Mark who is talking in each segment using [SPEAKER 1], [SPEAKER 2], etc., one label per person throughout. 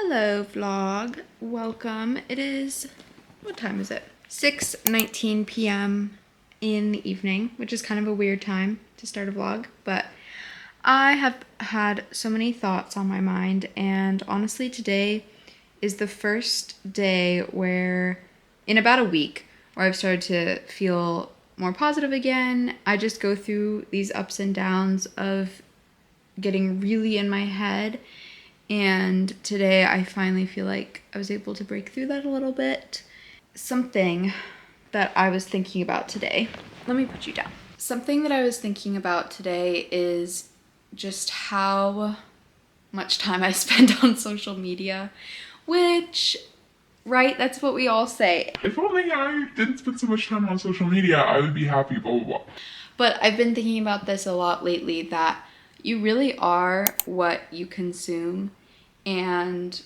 [SPEAKER 1] Hello vlog, welcome. It is, what time is it? 6:19 p.m. in the evening, which is kind of a weird time to start a vlog, but I have had so many thoughts on my mind, and honestly today is the first day where, in about a week, where I've started to feel more positive again. I just go through these ups and downs of getting really in my head. And today I finally feel like I was able to break through that a little bit. Something that I was thinking about today, let me put you down. Something that I was thinking about today is just how much time I spend on social media, which, right, that's what we all say.
[SPEAKER 2] If only I didn't spend so much time on social media, I would be happy, blah, blah, blah.
[SPEAKER 1] But I've been thinking about this a lot lately, that you really are what you consume. And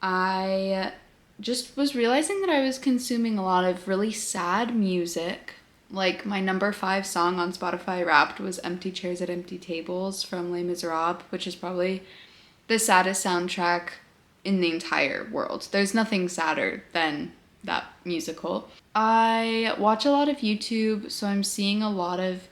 [SPEAKER 1] I just was realizing that I was consuming a lot of really sad music. Like my number 5 song on Spotify Wrapped was Empty Chairs at Empty Tables from Les Miserables, which is probably the saddest soundtrack in the entire world. There's nothing sadder than that musical. I watch a lot of YouTube, so I'm seeing a lot of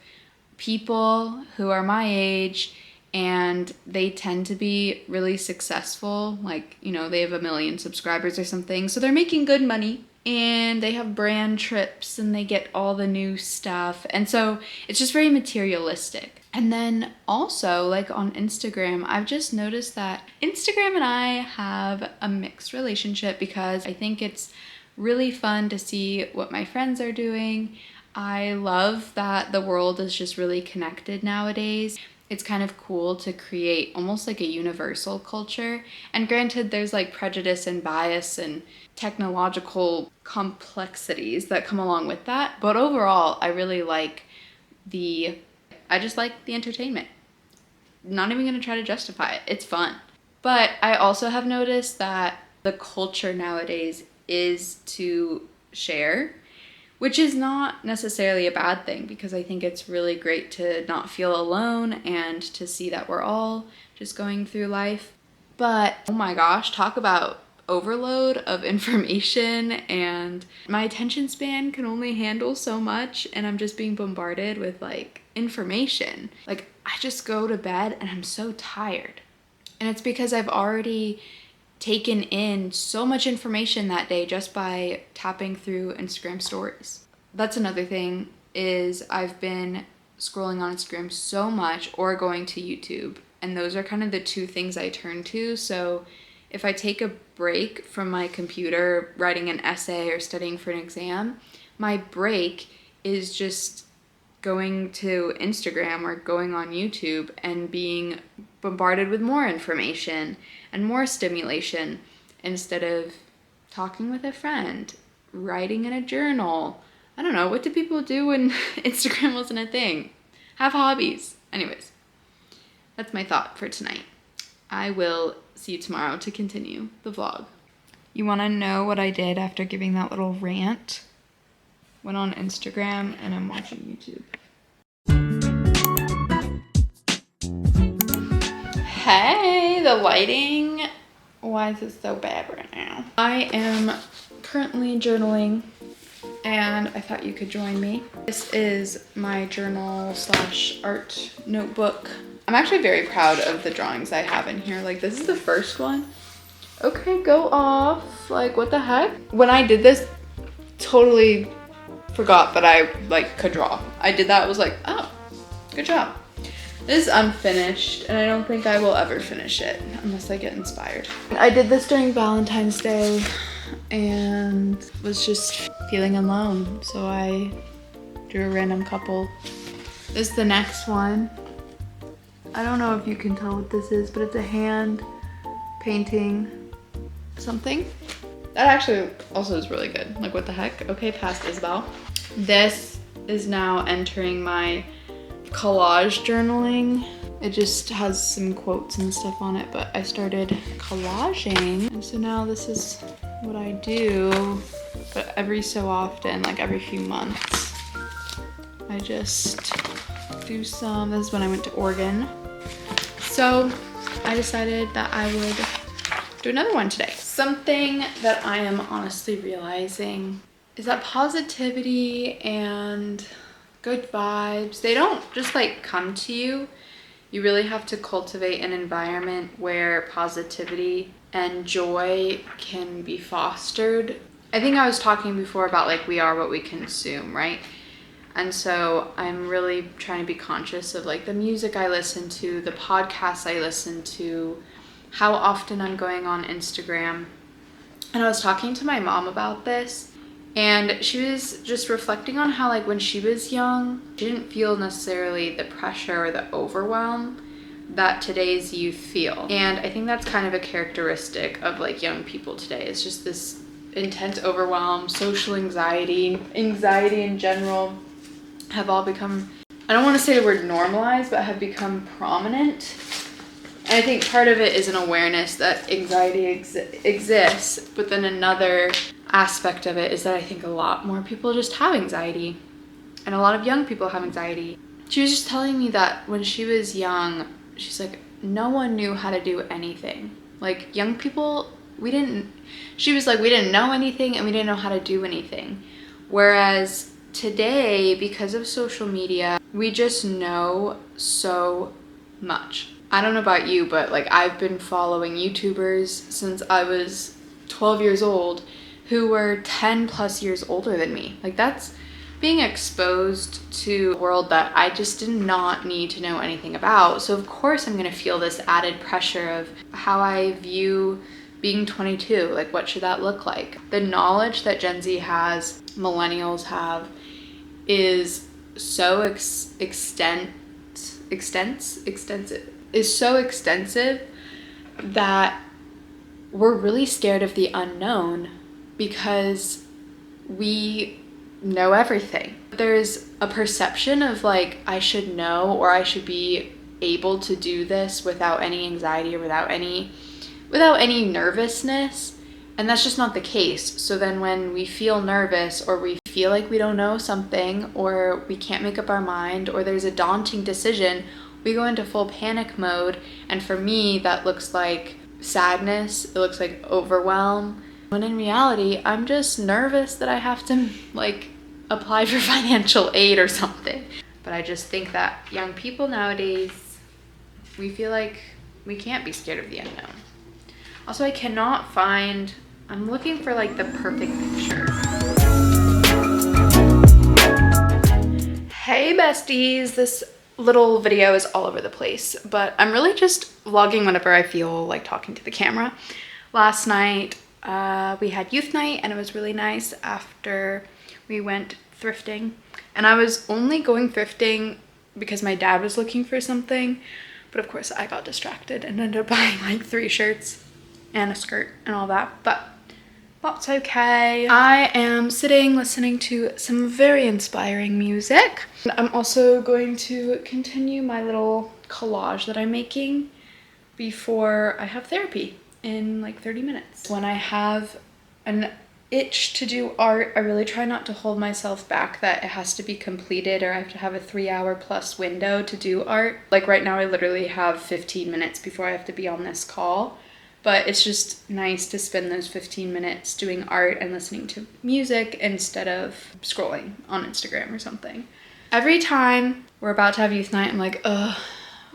[SPEAKER 1] people who are my age, and they tend to be really successful. Like, you know, they have 1 million subscribers or something, so they're making good money, and they have brand trips and they get all the new stuff, and so it's just very materialistic. And then also, like on Instagram, I've just noticed that Instagram and I have a mixed relationship, because I think it's really fun to see what my friends are doing. I love that the world is just really connected nowadays. It's kind of cool to create almost like a universal culture. And granted, there's like prejudice and bias and technological complexities that come along with that. But overall, I really like I just like the entertainment. Not even gonna try to justify it. It's fun. But I also have noticed that the culture nowadays is to share, which is not necessarily a bad thing, because I think it's really great to not feel alone and to see that we're all just going through life. But oh my gosh, talk about overload of information, and my attention span can only handle so much, and I'm just being bombarded with like information. Like I just go to bed and I'm so tired. And it's because I've already taken in so much information that day just by tapping through Instagram stories. That's another thing, is I've been scrolling on Instagram so much, or going to YouTube, and those are kind of the two things I turn to. So if I take a break from my computer writing an essay or studying for an exam, my break is just going to Instagram or going on YouTube and being bombarded with more information and more stimulation, instead of talking with a friend, writing in a journal. I don't know, what did people do when Instagram wasn't a thing? Have hobbies. Anyways, that's my thought for tonight. I will see you tomorrow to continue the vlog. You want to know what I did after giving that little rant? Went on Instagram and I'm watching YouTube. Hey, the lighting. Why is it so bad right now? I am currently journaling, and I thought you could join me. This is my journal / art notebook. I'm actually very proud of the drawings I have in here. Like, this is the first one. Okay, go off. Like, what the heck? When I did this, totally forgot that I like could draw. I did that, I was like, oh, good job. This is unfinished, and I don't think I will ever finish it unless I get inspired. I did this during Valentine's Day and was just feeling alone, so I drew a random couple. This is the next one. I don't know if you can tell what this is, but it's a hand painting something. That actually also is really good. Like, what the heck? Okay, past Isabel. This is now entering my collage journaling. It just has some quotes and stuff on it, but I started collaging, and so now this is what I do. But every so often, like every few months, I just do some. This is when I went to Oregon, so I decided that I would do another one today. Something that I am honestly realizing is that positivity and good vibes, they don't just like come to you. You really have to cultivate an environment where positivity and joy can be fostered. I think I was talking before about like we are what we consume, right? And so I'm really trying to be conscious of like the music I listen to, the podcasts I listen to, how often I'm going on Instagram. And I was talking to my mom about this, and she was just reflecting on how like when she was young, she didn't feel necessarily the pressure or the overwhelm that today's youth feel. And I think that's kind of a characteristic of like young people today. It's just this intense overwhelm, social anxiety in general have all become, I don't want to say the word normalized, but have become prominent. And I think part of it is an awareness that anxiety exists, but then another aspect of it is that I think a lot more people just have anxiety, and a lot of young people have anxiety. She was just telling me that when she was young, she's like, no one knew how to do anything. Like young people, we didn't know anything and we didn't know how to do anything. Whereas today, because of social media, we just know so much. I don't know about you, but like I've been following YouTubers since I was 12 years old who were 10 plus years older than me. Like that's being exposed to a world that I just did not need to know anything about. So of course I'm gonna feel this added pressure of how I view being 22. Like what should that look like? The knowledge that Gen Z has, millennials have, is so extensive that we're really scared of the unknown because we know everything. There's a perception of like I should know or I should be able to do this without any anxiety or without any nervousness, and that's just not the case. So then when we feel nervous or we feel like we don't know something or we can't make up our mind or there's a daunting decision, we go into full panic mode. And for me, that looks like sadness, it looks like overwhelm, when in reality, I'm just nervous that I have to like apply for financial aid or something. But I just think that young people nowadays, we feel like we can't be scared of the unknown. Also, I'm looking for like the perfect picture. Hey besties, this little video is all over the place, but I'm really just vlogging whenever I feel like talking to the camera. Last night, we had youth night and it was really nice after we went thrifting. And I was only going thrifting because my dad was looking for something, but of course I got distracted and ended up buying like 3 shirts and a skirt and all that, but that's okay. I am sitting listening to some very inspiring music. I'm also going to continue my little collage that I'm making before I have therapy in like 30 minutes. When I have an itch to do art, I really try not to hold myself back that it has to be completed or I have to have a 3-hour plus window to do art. Like right now I literally have 15 minutes before I have to be on this call. But it's just nice to spend those 15 minutes doing art and listening to music instead of scrolling on Instagram or something. Every time we're about to have youth night, I'm like, ugh,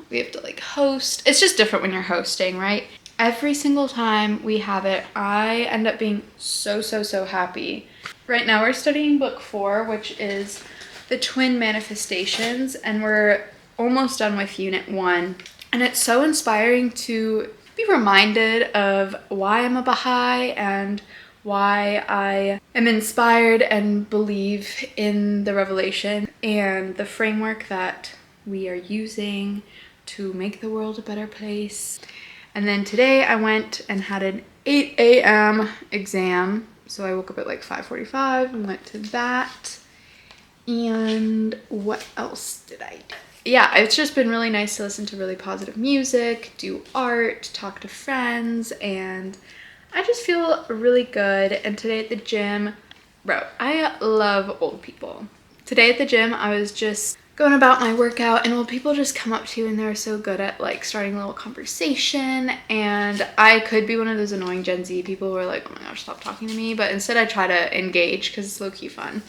[SPEAKER 1] we have to like host. It's just different when you're hosting, right? Every single time we have it, I end up being so happy. Right now we're studying book 4, which is the twin manifestations, and we're almost done with unit 1. And it's so inspiring to be reminded of why I'm a Baha'i and why I am inspired and believe in the revelation and the framework that we are using to make the world a better place. And then today I went and had an 8 a.m. exam. So I woke up at like 5:45 and went to that. And what else did I do? Yeah, it's just been really nice to listen to really positive music, do art, talk to friends, and I just feel really good. And today at the gym, bro, I love old people. Today at the gym, I was just going about my workout, and people just come up to you and they're so good at like starting a little conversation, and I could be one of those annoying Gen Z people who are like, oh my gosh, stop talking to me, but instead I try to engage because it's low-key fun.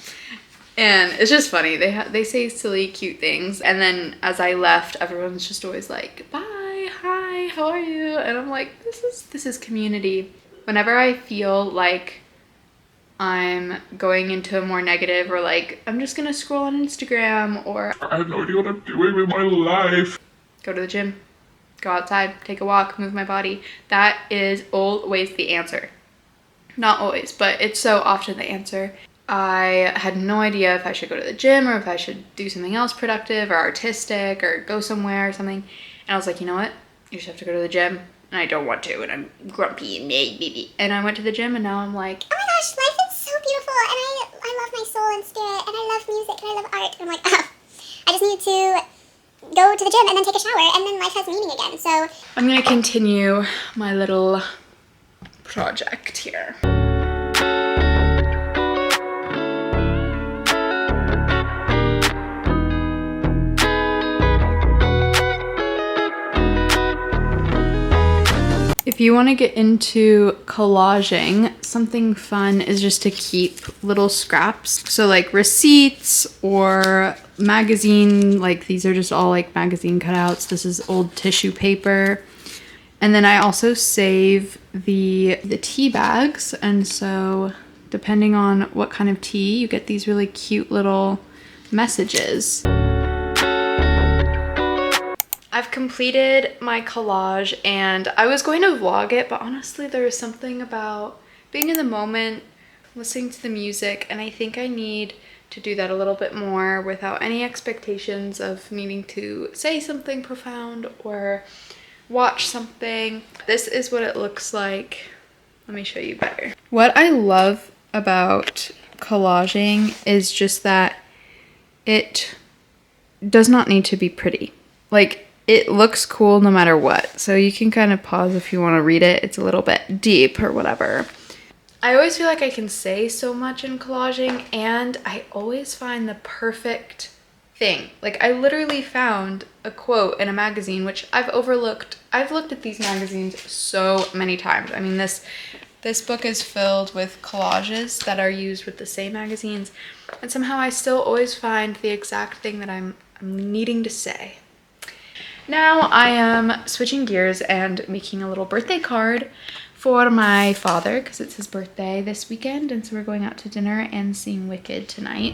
[SPEAKER 1] And it's just funny. They say silly, cute things, and then as I left, everyone's just always like, bye, hi, how are you? And I'm like, this is community. Whenever I feel like I'm going into a more negative, or like I'm just gonna scroll on Instagram, or
[SPEAKER 2] I have no idea what I'm doing with my life.
[SPEAKER 1] go to the gym, go outside, take a walk, move my body. That is always the answer. Not always, but it's so often the answer. I had no idea if I should go to the gym or if I should do something else productive or artistic or go somewhere or something. And I was like, you know what? You just have to go to the gym. And I don't want to, and I'm grumpy and maybe. And I went to the gym, and now I'm like,
[SPEAKER 3] oh my gosh, life is so beautiful, and I love my soul and spirit, and I love music, and I love art. And I'm like, oh, I just need to go to the gym and then take a shower, and then life has meaning again. So
[SPEAKER 1] I'm gonna continue my little project here. If you want to get into collaging, something fun is just to keep little scraps. So like receipts or magazine, like these are just all like magazine cutouts. This is old tissue paper. And then I also save the tea bags. And so depending on what kind of tea, you get these really cute little messages. I've completed my collage, and I was going to vlog it, but honestly there was something about being in the moment, listening to the music, and I think I need to do that a little bit more without any expectations of needing to say something profound or watch something. This is what it looks like. Let me show you better. What I love about collaging is just that it does not need to be pretty. Like, it looks cool no matter what. So you can kind of pause if you want to read it. It's a little bit deep or whatever. I always feel like I can say so much in collaging, and I always find the perfect thing. Like, I literally found a quote in a magazine, which I've overlooked. I've looked at these magazines so many times. I mean, this book is filled with collages that are used with the same magazines, and somehow I still always find the exact thing that I'm needing to say. Now I am switching gears and making a little birthday card for my father because it's his birthday this weekend, and so we're going out to dinner and seeing Wicked tonight.